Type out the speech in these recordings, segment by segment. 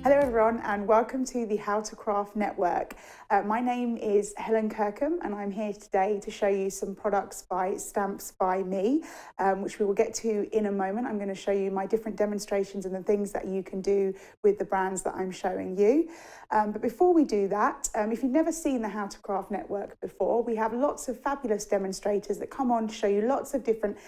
Hello everyone and welcome to the How to Craft Network. My name is Helen Kirkham and I'm here today to show you some products by Stamps by Me, which we will get to in a moment. I'm going to show you my different demonstrations and the things that you can do with the brands that I'm showing you. But before we do that, if you've never seen the How to Craft Network before, we have lots of fabulous demonstrators that come on to show you lots of different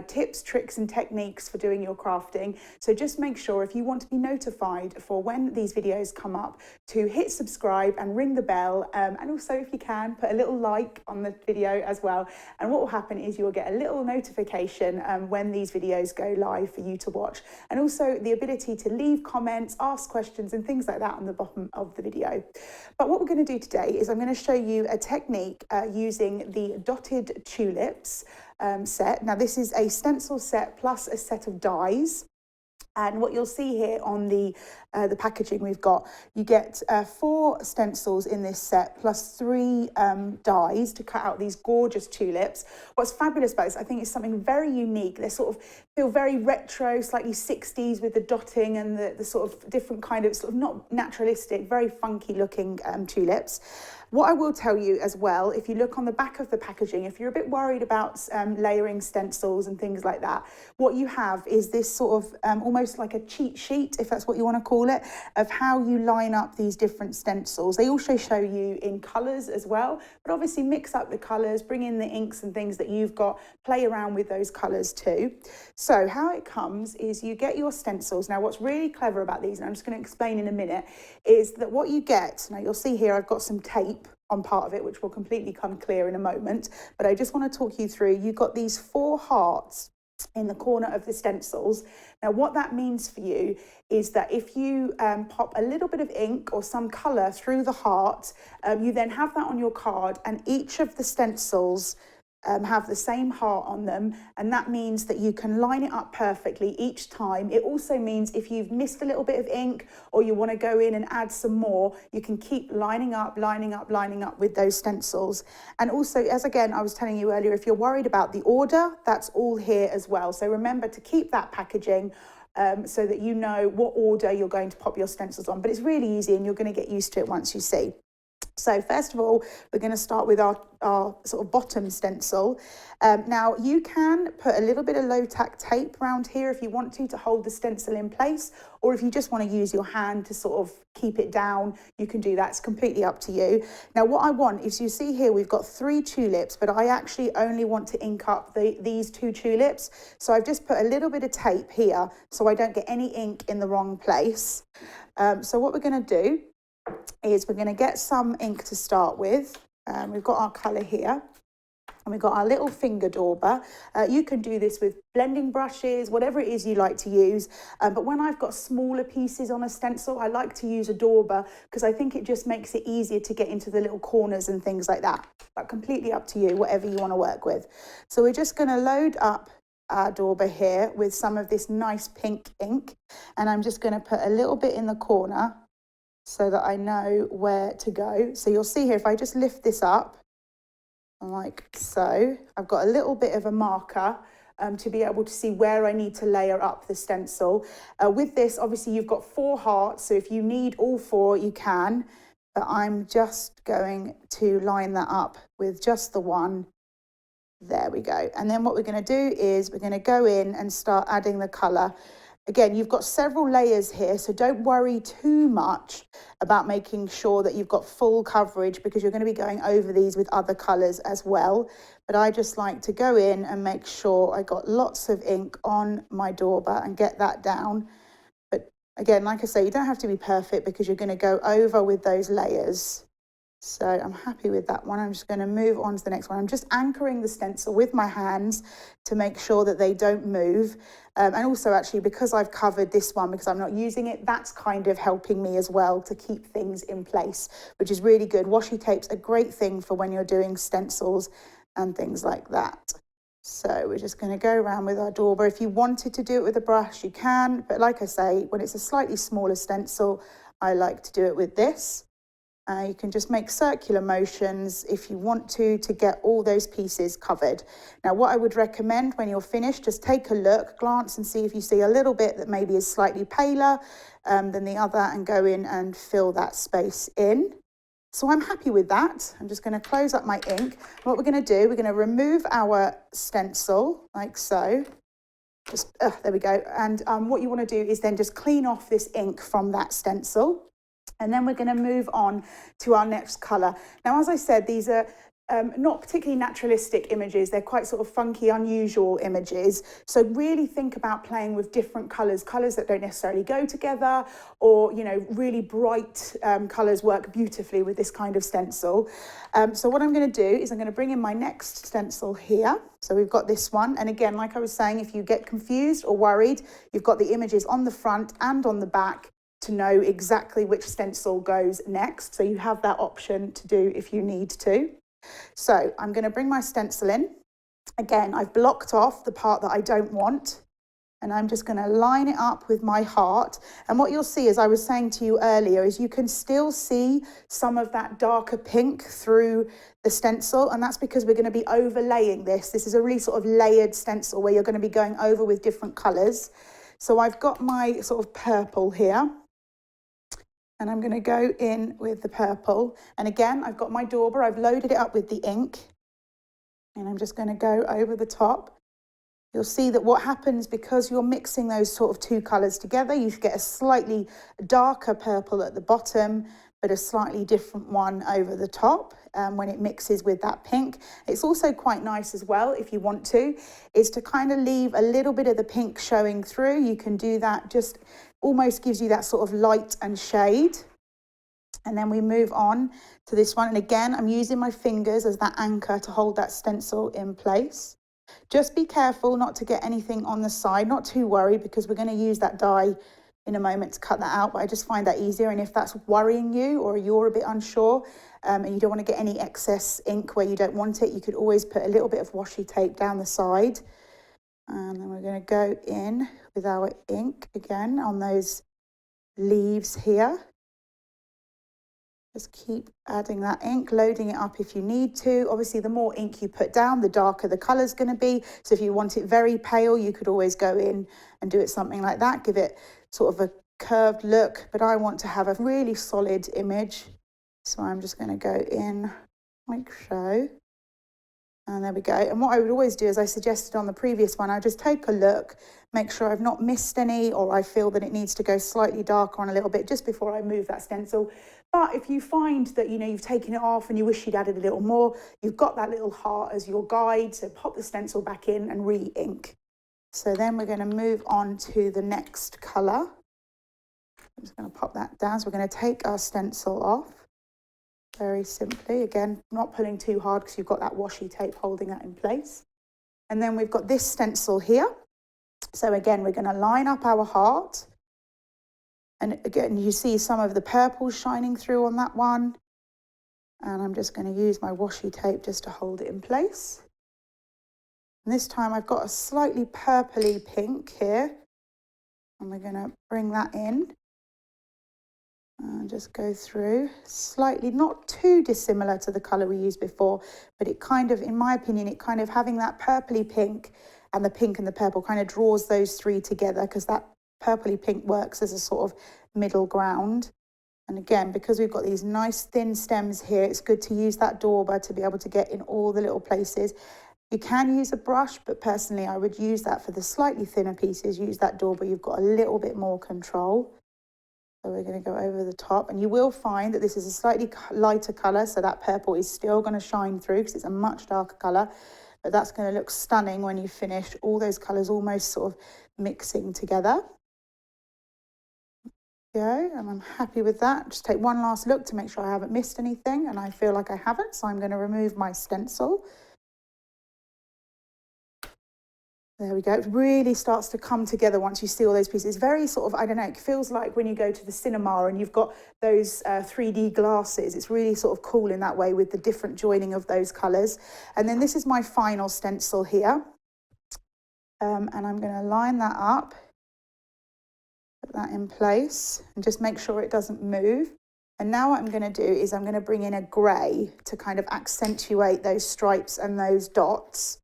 tips, tricks and techniques for doing your crafting. So just make sure if you want to be notified for when these videos come up to hit subscribe and ring the bell, and also if you can put a little like on the video as well, and what will happen is you'll get a little notification when these videos go live for you to watch, and also the ability to leave comments, ask questions and things like that on the bottom of the video. But what we're going to do today is I'm going to show you a technique using the dotted tulips set. Now this is a stencil set plus a set of dies. And what you'll see here on the packaging you get 4 stencils in this set plus 3 dies to cut out these gorgeous tulips. What's fabulous about this, I think, is something very unique. They sort of feel very retro, slightly 60s with the dotting and the sort of different kind of, sort of not naturalistic, very funky looking tulips. What I will tell you as well, if you look on the back of the packaging, if you're a bit worried about layering stencils and things like that, what you have is this sort of almost like a cheat sheet, if that's what you want to call it, of how you line up these different stencils. They also show you in colours as well, but obviously mix up the colours, bring in the inks and things that you've got, play around with those colours too. So how it comes is you get your stencils. Now what's really clever about these, and I'm just going to explain in a minute, is that what you get, now you'll see here I've got some tape on part of it, which will completely come clear in a moment, but I just want to talk you through. You've got these 4 hearts in the corner of the stencils. Now what that means for you is that if you pop a little bit of ink or some colour through the heart, you then have that on your card, and each of the stencils have the same heart on them, and that means that you can line it up perfectly each time. It also means if you've missed a little bit of ink or you want to go in and add some more, you can keep lining up with those stencils. And also, as again I was telling you earlier, if you're worried about the order, that's all here as well. So remember to keep that packaging so that you know what order you're going to pop your stencils on. But it's really easy and you're going to get used to it once you see. So first of all, we're going to start with our sort of bottom stencil. Now you can put a little bit of low tack tape around here if you want to hold the stencil in place, or if you just want to use your hand to sort of keep it down, you can do that. It's completely up to you. Now what I want is, you see here we've got 3 tulips, but I actually only want to ink up these 2 tulips. So I've just put a little bit of tape here so I don't get any ink in the wrong place. So what we're going to do is we're going to get some ink to start with. We've got our colour here and we've got our little finger dauber. You can do this with blending brushes, whatever it is you like to use, but when I've got smaller pieces on a stencil, I like to use a dauber because I think it just makes it easier to get into the little corners and things like that. But completely up to you, whatever you want to work with. So we're just going to load up our dauber here with some of this nice pink ink, and I'm just going to put a little bit in the corner so that I know where to go. So you'll see here, if I just lift this up like so, I've got a little bit of a marker to be able to see where I need to layer up the stencil. With this, obviously you've got 4 hearts, so if you need all 4 you can, but I'm just going to line that up with just the one. There we go. And then what we're going to do is we're going to go in and start adding the colour. Again, you've got several layers here, so don't worry too much about making sure that you've got full coverage, because you're going to be going over these with other colours as well. But I just like to go in and make sure I got lots of ink on my dauber and get that down. But again, like I say, you don't have to be perfect because you're going to go over with those layers. So I'm happy with that one. I'm just going to move on to the next one. I'm just anchoring the stencil with my hands to make sure that they don't move. And also actually, because I've covered this one, because I'm not using it, that's kind of helping me as well to keep things in place, which is really good. Washi tape's a great thing for when you're doing stencils and things like that. So we're just going to go around with our dauber. If you wanted to do it with a brush, you can. But like I say, when it's a slightly smaller stencil, I like to do it with this. You can just make circular motions if you want to get all those pieces covered. Now, what I would recommend when you're finished, just take a look, glance and see if you see a little bit that maybe is slightly paler than the other, and go in and fill that space in. So I'm happy with that. I'm just going to close up my ink. What we're going to do, we're going to remove our stencil like so. Just, there we go. And what you want to do is then just clean off this ink from that stencil. And then we're going to move on to our next colour. Now, as I said, these are not particularly naturalistic images. They're quite sort of funky, unusual images. So really think about playing with different colours that don't necessarily go together, or, you know, really bright colours work beautifully with this kind of stencil. So what I'm going to do is I'm going to bring in my next stencil here. So we've got this one. And again, like I was saying, if you get confused or worried, you've got the images on the front and on the back to know exactly which stencil goes next. So you have that option to do if you need to. So I'm going to bring my stencil in. Again, I've blocked off the part that I don't want, and I'm just going to line it up with my heart. And what you'll see, as I was saying to you earlier, is you can still see some of that darker pink through the stencil, and that's because we're going to be overlaying this. This is a really sort of layered stencil where you're going to be going over with different colours. So I've got my sort of purple here, and I'm going to go in with the purple. And again, I've got my dauber, I've loaded it up with the ink, and I'm just going to go over the top. You'll see that what happens, because you're mixing those sort of two colours together, you get a slightly darker purple at the bottom, but a slightly different one over the top when it mixes with that pink. It's also quite nice as well, if you want to, is to kind of leave a little bit of the pink showing through. You can do that, just almost gives you that sort of light and shade. And then we move on to this one. And again, I'm using my fingers as that anchor to hold that stencil in place. Just be careful not to get anything on the side, not too worried, because we're going to use that die in a moment to cut that out, but I just find that easier. And if that's worrying you, or you're a bit unsure and you don't want to get any excess ink where you don't want it, you could always put a little bit of washi tape down the side. And then we're going to go in with our ink again on those leaves here. Just keep adding that ink, loading it up if you need to. Obviously, the more ink you put down, the darker the colour's going to be. So if you want it very pale, you could always go in and do it something like that, give it sort of a curved look. But I want to have a really solid image. So I'm just going to go in like so. And there we go. And what I would always do, as I suggested on the previous one, I just take a look, make sure I've not missed any, or I feel that it needs to go slightly darker on a little bit just before I move that stencil. But if you find that, you know, you've taken it off and you wish you'd added a little more, you've got that little heart as your guide. So pop the stencil back in and re-ink. So then we're going to move on to the next colour. I'm just going to pop that down. So we're going to take our stencil off. Very simply, again, not pulling too hard because you've got that washi tape holding that in place. And then we've got this stencil here. So again, we're going to line up our heart. And again, you see some of the purple shining through on that one. And I'm just going to use my washi tape just to hold it in place. And this time I've got a slightly purpley pink here. And we're going to bring that in. And just go through slightly, not too dissimilar to the colour we used before, but it kind of, in my opinion, it kind of having that purpley pink and the purple kind of draws those three together, because that purpley pink works as a sort of middle ground. And again, because we've got these nice thin stems here, it's good to use that dauber to be able to get in all the little places. You can use a brush, but personally I would use that for the slightly thinner pieces. Use that dauber, you've got a little bit more control. So we're going to go over the top, and you will find that this is a slightly lighter colour, so that purple is still going to shine through because it's a much darker colour, but that's going to look stunning when you finish, all those colours almost sort of mixing together. Go, and I'm happy with that. Just take one last look to make sure I haven't missed anything, and I feel like I haven't, so I'm going to remove my stencil. There we go. It really starts to come together once you see all those pieces. It's very sort of, I don't know, it feels like when you go to the cinema and you've got those 3D glasses. It's really sort of cool in that way with the different joining of those colours. And then this is my final stencil here. And I'm going to line that up, put that in place, and just make sure it doesn't move. And now what I'm going to do is I'm going to bring in a grey to kind of accentuate those stripes and those dots.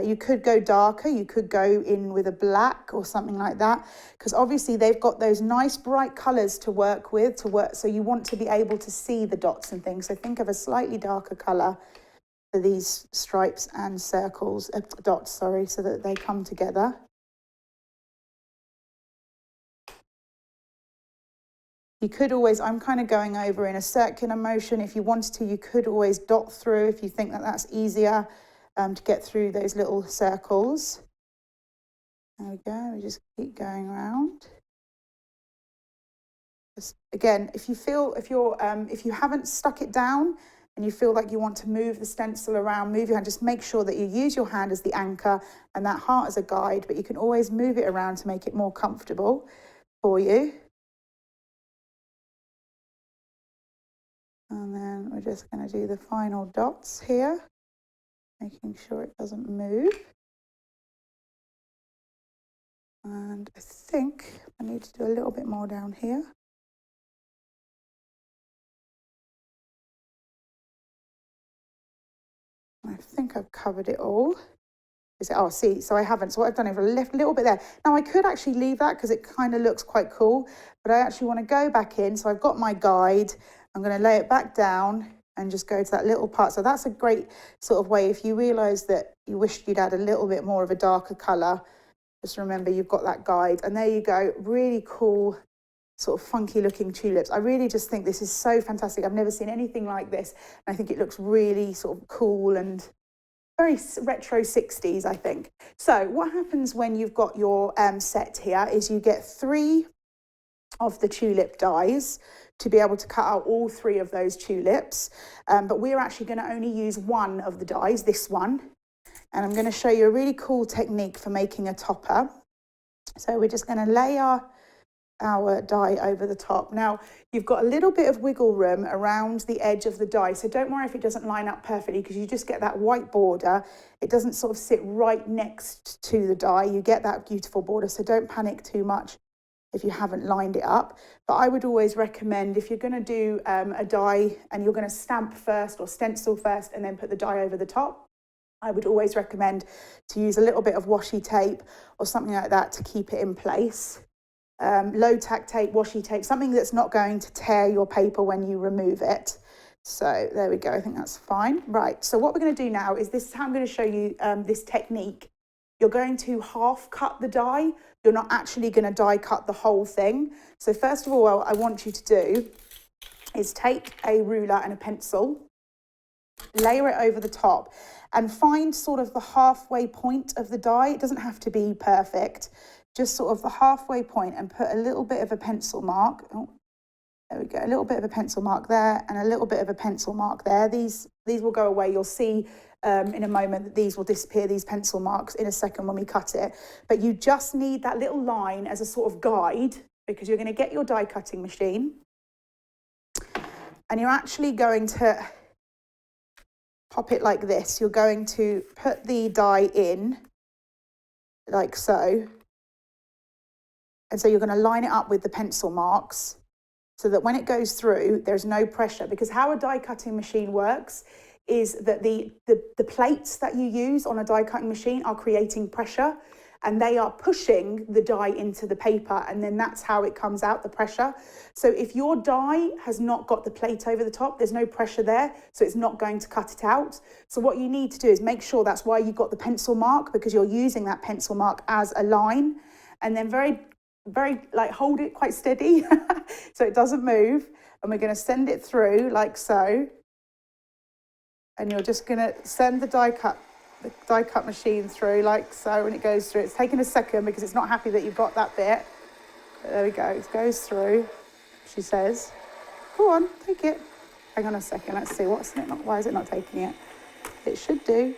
You could go darker, you could go in with a black or something like that, because obviously they've got those nice bright colours to work with, so you want to be able to see the dots and things. So think of a slightly darker colour for these stripes and circles, dots, sorry, so that they come together. You could always, I'm kind of going over in a circular motion. If you wanted to, you could always dot through if you think that that's easier to get through those little circles. There we go, we just keep going around. Just, again, if you haven't stuck it down and you feel like you want to move the stencil around, move your hand, just make sure that you use your hand as the anchor and that heart as a guide, but you can always move it around to make it more comfortable for you. And then we're just going to do the final dots here, making sure it doesn't move. And I think I need to do a little bit more down here. I think I've covered it all. Oh, see, so I haven't. So what I've done is I've left a little bit there. Now I could actually leave that because it kind of looks quite cool, but I actually want to go back in. So I've got my guide. I'm going to lay it back down and just go to that little part. So that's a great sort of way. If you realise that you wished you'd add a little bit more of a darker colour, just remember you've got that guide. And there you go, really cool, sort of funky looking tulips. I really just think this is so fantastic. I've never seen anything like this. And I think it looks really sort of cool and very retro 60s, I think. So what happens when you've got your set here is you get 3 of the tulip dies to be able to cut out all 3 of those tulips. But we're actually going to only use 1 of the dies, this one. And I'm going to show you a really cool technique for making a topper. So we're just going to lay our die over the top. Now you've got a little bit of wiggle room around the edge of the die, so don't worry if it doesn't line up perfectly, because you just get that white border. It doesn't sort of sit right next to the die. You get that beautiful border, so don't panic too much if you haven't lined it up. But I would always recommend, if you're going to do a die and you're going to stamp first or stencil first and then put the die over the top, I would always recommend to use a little bit of washi tape or something like that to keep it in place. Low tack tape, washi tape, something that's not going to tear your paper when you remove it. So there we go, I think that's fine. Right, so what we're going to do now is, this is how I'm going to show you this technique. You're going to half cut the die. You're not actually going to die cut the whole thing. So first of all, what I want you to do is take a ruler and a pencil, layer it over the top, and find sort of the halfway point of the die. It doesn't have to be perfect, just sort of the halfway point, and put a little bit of a pencil mark. Oh, there we go, a little bit of a pencil mark there and a little bit of a pencil mark there. These will go away. You'll see in a moment that these will disappear, these pencil marks, in a second when we cut it. But you just need that little line as a sort of guide, because you're going to get your die cutting machine and you're actually going to pop it like this. You're going to put the die in like so. And so you're going to line it up with the pencil marks so that when it goes through, there's no pressure. Because how a die cutting machine works is that the plates that you use on a die cutting machine are creating pressure, and they are pushing the die into the paper, and then that's how it comes out, the pressure. So if your die has not got the plate over the top, there's no pressure there, so it's not going to cut it out. So what you need to do is make sure, that's why you've got the pencil mark, because you're using that pencil mark as a line, and then very like hold it quite steady so it doesn't move, and we're going to send it through like so, and you're just going to send the die cut machine through like so. When it goes through, it's taking a second because it's not happy that you've got that bit, but there we go, it goes through. She says, go on, take it. Hang on a second, let's see, why is it not taking it? It should do.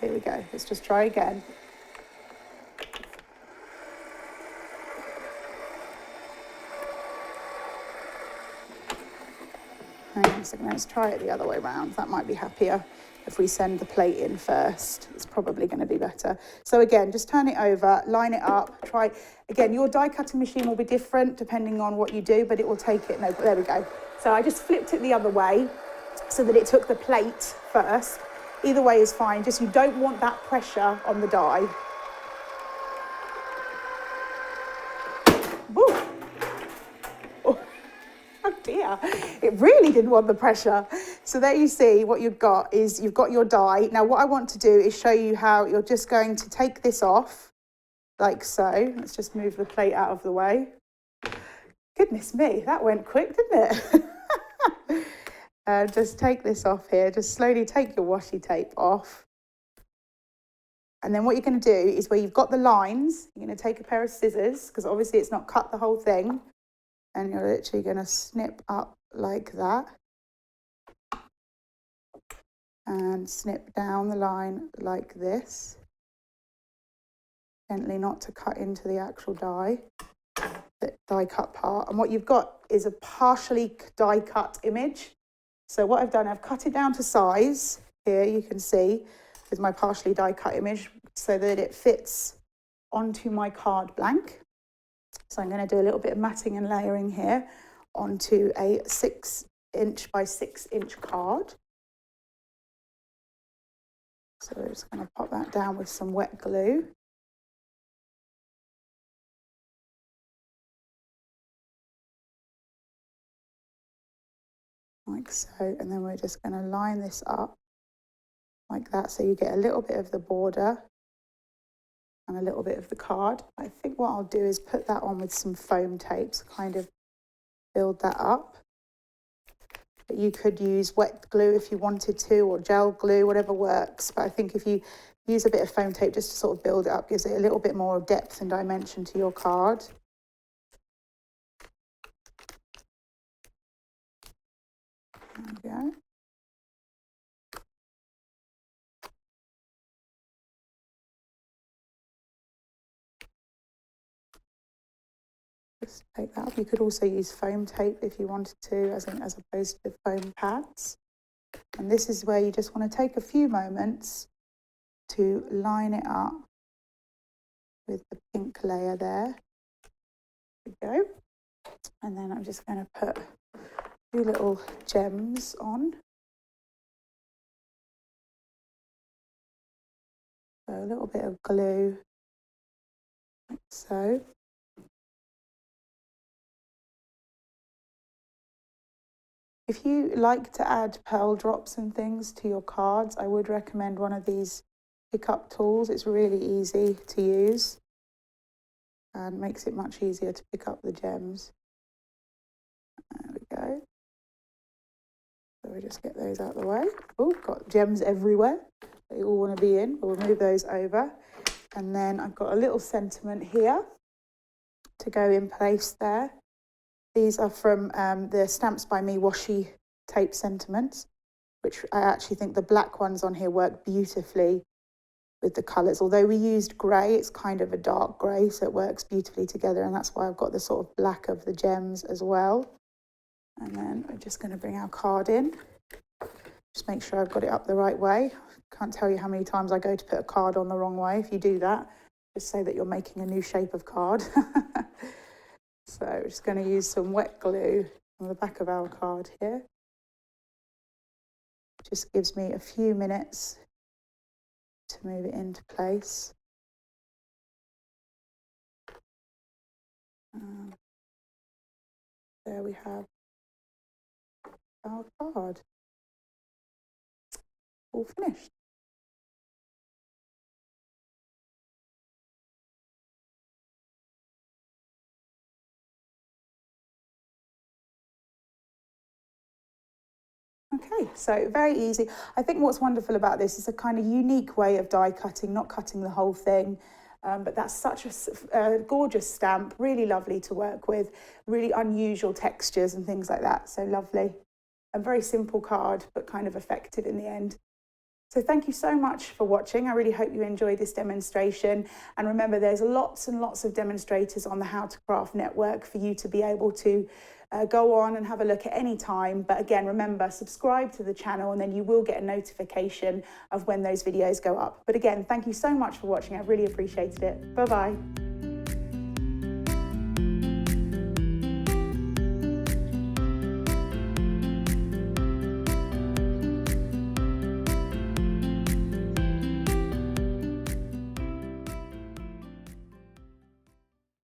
Here we go, let's just try again. Hang on. One second, let's try it the other way around. That might be happier. If we send the plate in first, it's probably going to be better. So again, just turn it over, line it up, try. Again, your die cutting machine will be different depending on what you do, but it will take it. No, there we go. So I just flipped it the other way so that it took the plate first. Either way is fine, just you don't want that pressure on the die. Woo. Oh dear, it really didn't want the pressure. So there you see what you've got is you've got your die. Now what I want to do is show you how you're just going to take this off like so. Let's just move the plate out of the way. Goodness me, that went quick, didn't it? Just take this off here, just slowly take your washi tape off. And then what you're going to do is where you've got the lines, you're going to take a pair of scissors, because obviously it's not cut the whole thing. And you're literally going to snip up like that. And snip down the line like this. Gently, not to cut into the actual die, the die cut part. And what you've got is a partially die cut image. So what I've done, I've cut it down to size. Here you can see with my partially die cut image so that it fits onto my card blank. So I'm going to do a little bit of matting and layering here onto a 6" by 6" card. So we're just going to pop that down with some wet glue. Like so, and then we're just going to line this up like that so you get a little bit of the border and a little bit of the card. I think what I'll do is put that on with some foam tape to kind of build that up. But you could use wet glue if you wanted to, or gel glue, whatever works. But I think if you use a bit of foam tape just to sort of build it up, gives it a little bit more depth and dimension to your card. There we go. Just take that up. You could also use foam tape if you wanted to, as opposed to foam pads. And this is where you just want to take a few moments to line it up with the pink layer there. There we go. And then I'm just going to put a few little gems on. So a little bit of glue, like so. If you like to add pearl drops and things to your cards, I would recommend one of these pick-up tools. It's really easy to use and makes it much easier to pick up the gems. There we go. So we just get those out of the way. Oh, got gems everywhere. They all want to be in. We'll move those over. And then I've got a little sentiment here to go in place there. These are from the Stamps by Me washi tape sentiments, which I actually think the black ones on here work beautifully with the colours. Although we used grey, it's kind of a dark grey, so it works beautifully together, and that's why I've got the sort of black of the gems as well. And then I'm just going to bring our card in. Just make sure I've got it up the right way. Can't tell you how many times I go to put a card on the wrong way. If you do that, just say that you're making a new shape of card. So we're just going to use some wet glue on the back of our card here. Just gives me a few minutes to move it into place. There we have our card. All finished. Okay, so very easy. I think what's wonderful about this is a kind of unique way of die cutting, not cutting the whole thing. But that's such a gorgeous stamp, really lovely to work with, really unusual textures and things like that. So lovely. A very simple card, but kind of effective in the end. So thank you so much for watching. I really hope you enjoyed this demonstration. And remember, there's lots and lots of demonstrators on the How to Craft network for you to be able to go on and have a look at any time. But again, remember, subscribe to the channel and then you will get a notification of when those videos go up. But again, thank you so much for watching. I really appreciated it. Bye-bye.